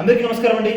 అందరికీ నమస్కారం అండి.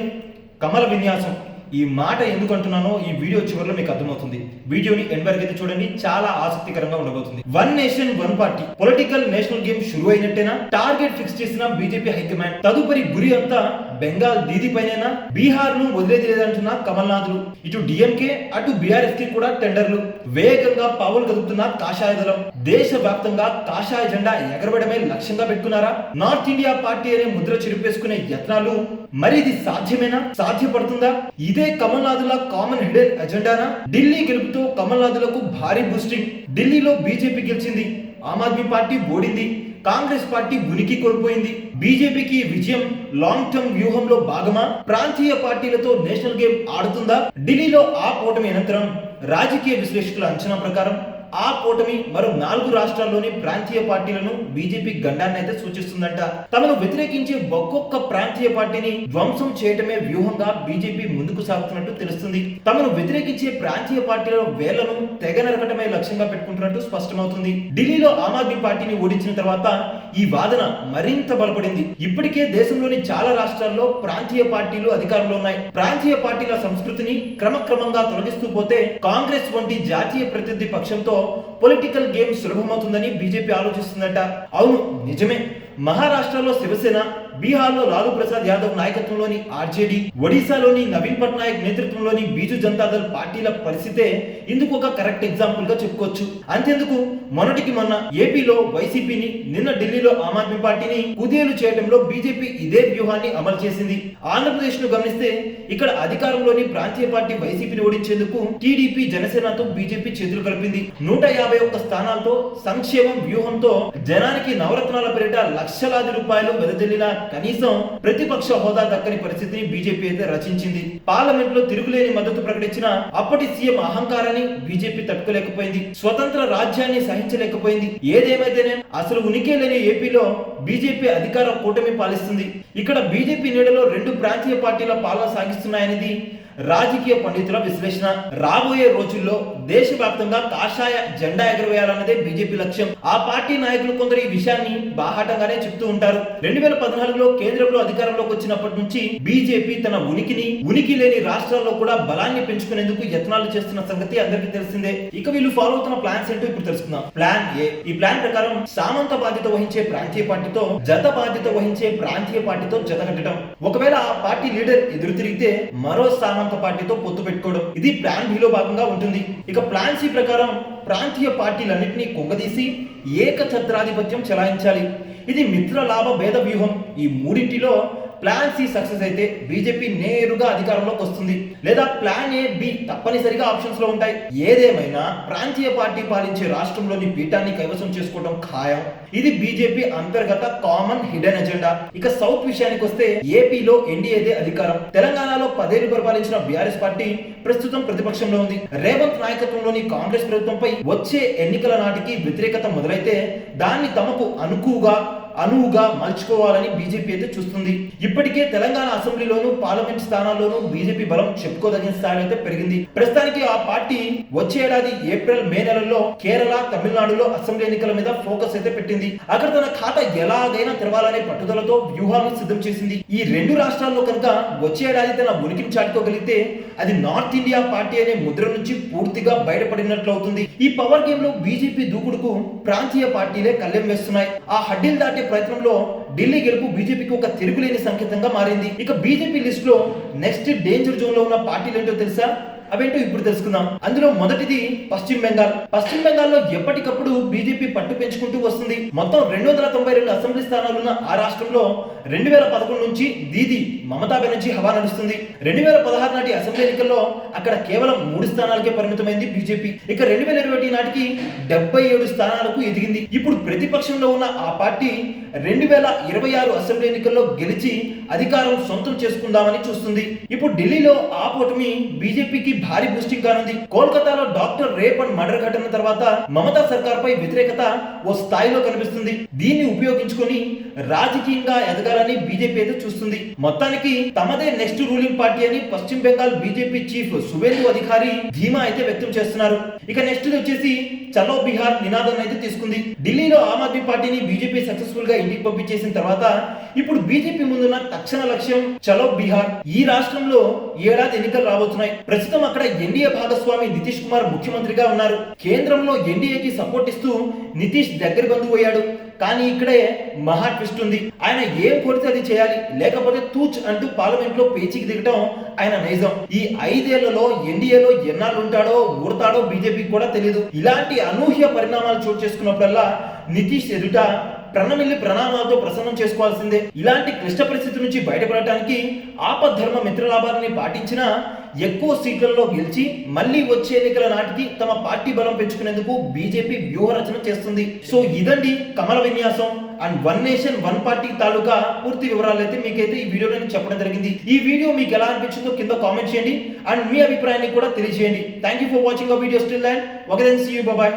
కమల విన్యాసం ఈ మాట ఎందుకు అంటున్నానో ఈ వీడియో చివరిలో మీకు అర్థమవుతుంది. వీడియోని ఎండ్ వరకు అయితే చూడండి, చాలా ఆసక్తికరంగా ఉండబోతుంది. One nation one party political national game షురు అయినట్టేనా? టార్గెట్ ఫిక్స్ చేసిన బీజేపీ హైకమాండ్ తదుపరి గురి అంతా బెంగాల్ దీది పైన, బీహార్ ను వదిలేది లేదంటున్న కమల్నాథులు. ఇటు డిఎంకే అటు బీఆర్ఎస్ కి కూడా టెండర్లు. వేగంగా పావులు కదుపుతున్న కాషాయ దళం. దేశ వ్యాప్తంగా కాషాయ జెండా ఎగరబడమే లక్ష్యంగా పెట్టుకున్నారా? నార్త్ ఇండియా పార్టీ అనే ముద్ర చెరిపేసుకునే యత్నాలు. మరి ఇది సాధ్యమేనా? సాధ్యపడుతుందా? ఇదే కమల్నాథుల కామన్ హిడెన్ ఎజెండానా? ఢిల్లీ గెలుపుతో కమల్నాథులకు భారీ బూస్టింగ్. ఢిల్లీలో బీజేపీ గెలిచింది, ఆమ్ ఆద్మీ పార్టీ ఓడింది, కాంగ్రెస్ పార్టీ ఉనికి కోల్పోయింది. బీజేపీకి విజయం లాంగ్ టర్మ్ వ్యూహంలో భాగమా? ప్రాంతీయ పార్టీలతో నేషనల్ గేమ్ ఆడుతుందా? ఢిల్లీలో ఆ కూటమి అనంతరం రాజకీయ విశ్లేషకుల అంచనా ప్రకారం ఆ కూటమి మరో 4 రాష్ట్రాల్లోని ప్రాంతీయ పార్టీలను బీజేపీ గండాన్ని అయితే సూచిస్తుందంట. తమను వ్యతిరేకించే ఒక్కొక్క ప్రాంతీయ పార్టీని ధ్వంసం చేయటమే వ్యూహంగా బీజేపీ ముందుకు సాగుతున్నట్టు తెలుస్తుంది. తమను వ్యతిరేకించే ప్రాంతీయ పార్టీల వేళ్లను తెగ నరకటమే లక్ష్యంగా పెట్టుకుంటున్నట్టు స్పష్టమవుతుంది. ఢిల్లీలో ఆమ్ ఆద్మీ పార్టీని ఓడించిన తర్వాత ఈ వాదన మరింత బలపడింది. ఇప్పటికే దేశంలోని చాలా రాష్ట్రాల్లో ప్రాంతీయ పార్టీలు అధికారంలో ఉన్నాయి. ప్రాంతీయ పార్టీల సంస్కృతిని క్రమక్రమంగా తొలగిస్తూ పోతే కాంగ్రెస్ వంటి జాతీయ ప్రతినిధి పక్షంతో పొలిటికల్ గేమ్ సులభమవుతుందని బీజేపీ ఆలోచిస్తుందట. అవును, నిజమే. మహారాష్ట్రలో శివసేన, బీహార్లో లాలూ ప్రసాద్ యాదవ్ నాయకత్వంలోని ఆర్జేడీ, ఒడిశాలోని నవీన్ పట్నాయక్ నేతృత్వంలోని బీజు జనతాదళ్ పార్టీల పరిస్థితే ఇందుకు ఒక కరెక్ట్ ఎగ్జాంపుల్ గా చెప్పుకోవచ్చు. అంతేందుకు మొన్నటికి మొన్న ఏపీలో వైసీపీని, నిన్న ఢిల్లీలో ఆమ్ ఆద్మీ పార్టీని కుదేలు చేయడంలో బీజేపీ ఇదే వ్యూహాన్ని అమలు చేసింది. ఆంధ్రప్రదేశ్ ను గమనిస్తే ఇక్కడ అధికారంలోని ప్రాంతీయ పార్టీ వైసీపీని ఓడించేందుకు టీడీపీ, జనసేనతో బీజేపీ చేతులు కలిపింది. 151 స్థానాలతో సంక్షేమం వ్యూహంతో జనానికి నవరత్నాల పేరిట లక్షలాది రూపాయలు వెదజల్లిన కనీసం ప్రతిపక్ష హోదా దక్కని పరిస్థితిని బీజేపీ అయితే రచించింది. పార్లమెంట్ లో తిరుగులేని మద్దతు ప్రకటించిన అప్పటి సీఎం అహంకారాన్ని బీజేపీ తట్టుకోలేకపోయింది. స్వతంత్ర రాజ్యాన్ని సహించలేకపోయింది. ఏదేమైతేనే అసలు ఉనికి లేని ఏపీలో బీజేపీ అధికార కూటమి పాలిస్తుంది. ఇక్కడ బీజేపీ నీడలో 2 ప్రాంతీయ పార్టీల పాలన సాగిస్తున్నాయనేది రాజకీయ పండితుల విశ్లేషణ. రాబోయే రోజుల్లో దేశవ్యాప్తంగా కాషాయ జెండా ఎగరవేయాలన్నదే బీజేపీ లక్ష్యం. ఆ పార్టీ నాయకులు కొందరు ఈ విషయాన్ని బాహాటంగానే చెప్తూ ఉంటారు. 2014లో కేంద్రంలో అధికారంలోకి వచ్చినప్పటి నుంచి బీజేపీ తన ఉనికి లేని రాష్ట్రాల్లో కూడా బలాన్ని పెంచుకునేందుకు యత్నాలు చేస్తున్న సంగతి అందరికీ తెలిసిందే. ఇక వీళ్ళు ఫాలో అవుతున్న ప్లాన్స్ ఏంటో ఇప్పుడు తెలుసుకుందాం. Plan A. ఈ ప్లాన్ ప్రకారం సామంత బాధ్యత వహించే ప్రాంతీయ పార్టీతో జత బాధ్యత వహించే ప్రాంతీయ పార్టీతో జత కట్టడం. ఒకవేళ ఆ పార్టీ లీడర్ ఎదురు తిరిగితే మరో సామంత పార్టీతో పొత్తు పెట్టుకోవడం. ఇది ప్లాన్ బి లో భాగంగా ఉంటుంది. ఇక ప్లాన్ సి ప్రకారం ప్రాంతీయ పార్టీలన్నింటినీ కొంగదీసి ఏకఛత్రాధిపత్యం చెలాయించాలి. ఇది మిత్ర లాభ భేద వ్యూహం. ఈ మూడింటిలో ప్లాన్ సి సక్సెస్ అయితే బీజేపీ నేరుగా అధికారంలోకి వస్తుంది, లేదా ప్లాన్ ఏ, బి తప్పనిసరిగా ఆప్షన్స్ లో ఉంటాయి. ఏదేమైనా ప్రాంతీయ పార్టీ పాలించే రాష్ట్రంలోని పీఠాన్ని కైవసం చేసుకోవడం ఖాయం. ఇది బీజేపీ అంతర్గత కామన్ హిడెన్ ఎజెండా. ఇక సౌత్ విషయానికి వస్తే ఏపీలో ఎన్డీఏదే అధికారం. తెలంగాణలో 10 ఏళ్లు పరిపాలించిన బీఆర్ఎస్ పార్టీ ప్రస్తుతం ప్రతిపక్షంలో ఉంది. రేవంత్ నాయకత్వంలోని కాంగ్రెస్ ప్రభుత్వంపై వచ్చే ఎన్నికల నాటికి వ్యతిరేకత మొదలైతే దాన్ని తమకు అనువుగా మలుచుకోవాలని బీజేపీ అయితే చూస్తుంది. ఇప్పటికే తెలంగాణ అసెంబ్లీలోను, పార్లమెంట్ స్థానాల్లోనూ బీజేపీ బలం చెప్పుకోదగిన స్థాయిలో అయితే పెరిగింది. ప్రస్తుతానికి ఆ పార్టీ వచ్చే ఏడాది ఏప్రిల్, మే నెలల్లో కేరళ, తమిళనాడులో అసెంబ్లీ ఎన్నికల మీద ఫోకస్ అయితే పెట్టింది. అక్కడ తన ఖాతా ఎలాగైనా తెరవాలనే పట్టుదలతో వ్యూహాలను సిద్ధం చేసింది. ఈ 2 రాష్ట్రాల్లో కనుక వచ్చే ఏడాది తన ఉనికిని చాటుకోగలిగితే అది నార్త్ ఇండియా పార్టీ అనే ముద్ర నుంచి పూర్తిగా బయటపడినట్లు అవుతుంది. ఈ పవర్ గేమ్ లో బీజేపీ దూకుడుకు ప్రాంతీయ పార్టీలే కళ్ళెం వేస్తున్నాయి. ఆ హడ్డీలు దాటే ప్రయత్నంలో ఢిల్లీ గెలుపు బీజేపీకి ఒక తిరుగులేని సంకేతంగా మారింది. ఇక బీజేపీ లిస్ట్ లో నెక్స్ట్ డేంజర్ జోన్ లో ఉన్న పార్టీలు ఏంటో తెలుసా? అవేంటో ఇప్పుడు తెలుసుకుందాం. అందులో మొదటిది పశ్చిమ బెంగాల్. పశ్చిమ బెంగాల్లో ఎప్పటికప్పుడు బీజేపీ పట్టు పెంచుకుంటూ వస్తుంది. మొత్తం 292 అసెంబ్లీ స్థానాలున్న ఆ రాష్ట్రంలో 2011 నుంచి దీది మమతా బెనర్జీ హవా నడుస్తుంది. 2016 నాటి అసెంబ్లీ ఎన్నికల్లో అక్కడ కేవలం 3 స్థానాలకే పరిమితమైంది బీజేపీ. ఇక 2021 నాటికి 77 స్థానాలకు ఎదిగింది. ఇప్పుడు ప్రతిపక్షంలో ఉన్న ఆ పార్టీ 2026 అసెంబ్లీ ఎన్నికల్లో గెలిచి అధికారం సొంతం చేసుకుందామని చూస్తుంది. ఇప్పుడు ఢిల్లీలో ఆ కూటమి బీజేపీకి భారీ బూస్టింగ్ కానుంది. కోల్కతాలో డాక్టర్ రేప్ అండ్ మర్డర్ ఘటన తర్వాత మమతా సర్కార్ పై వ్యతిరేకత ఓ స్థాయిలో కనిపిస్తుంది. దీన్ని ఉపయోగించుకొని రాజకీయంగా ఎదగాలని బీజేపీ అయితే చూస్తుంది. మొత్తానికి తమదే నెక్స్ట్ రూలింగ్ పార్టీ అని పశ్చిమ బెంగాల్ బీజేపీ చీఫ్ సువేందు అధికారి ధీమా అయితే వ్యక్తం చేస్తున్నారు. ఇక నెక్స్ట్ వచ్చేసి చలో బీహార్ నినాదాన్ని అయితే తీసుకుంది. ఢిల్లీలో ఆమ్ ఆద్మీ పార్టీని బీజేపీ సక్సెస్ఫుల్ గా ఇంటికి పంపించేసిన తర్వాత ఇప్పుడు బీజేపీ ముందున్న తక్షణ లక్ష్యం చలో బీహార్. ఈ రాష్ట్రంలో ఏడాది ఎన్నికలు రాబోతున్నాయి. ప్రస్తుతం అక్కడ ఎన్డీఏ భాగస్వామి నితీష్ కుమార్ ముఖ్యమంత్రిగా ఉన్నారు. కేంద్రంలో ఎన్డీఏకి సపోర్ట్ ఇస్తూ నితీష్ దగ్గర బంధువు అయ్యాడు. కానీ ఇక్కడే మహా ట్విస్ట్ ఉంది. ఆయన ఏం కోరితే అది చేయాలి, లేకపోతే తూచ్ అంటూ పార్లమెంట్ లో పేచీకి దిగటం ఆయన నైజం. ఈ 5 ఏళ్లలో ఎన్డీఏలో ఎన్నాళ్ళు ఉంటాడో ఊడతాడో బీజేపీకి కూడా తెలియదు. ఇలాంటి అనూహ్య పరిణామాలు చోటు చేసుకున్నప్పుడల్లా నితీష్ ఎదుట ప్రణమిల్లి ప్రణామాలతో ప్రసన్నం చేసుకోవాల్సిందే. ఇలాంటి క్లిష్ట పరిస్థితి నుంచి బయటపడటానికి ఆపద్ధర్మ మిత్రలాభాలని పాటించినా ఎక్కువ సీట్లలో గెలిచి మళ్ళీ వచ్చే ఎన్నికల నాటికి తమ పార్టీ బలం పెంచుకునేందుకు బీజేపీ వ్యూహరచన చేస్తుంది. సో ఇదండి కమల విన్యాసం and one nation one party తాలూకా పూర్తి వివరాలు అయితే మీకైతే ఈ వీడియోలో నేను చెప్పడం జరిగింది. ఈ వీడియో మీకు ఎలా అనిపించిందో కింద కామెంట్ చేయండి అండ్ మీ అభిప్రాయాన్ని కూడా తెలియజేయండి. Thank you for watching our video still and okay then see you, bye by.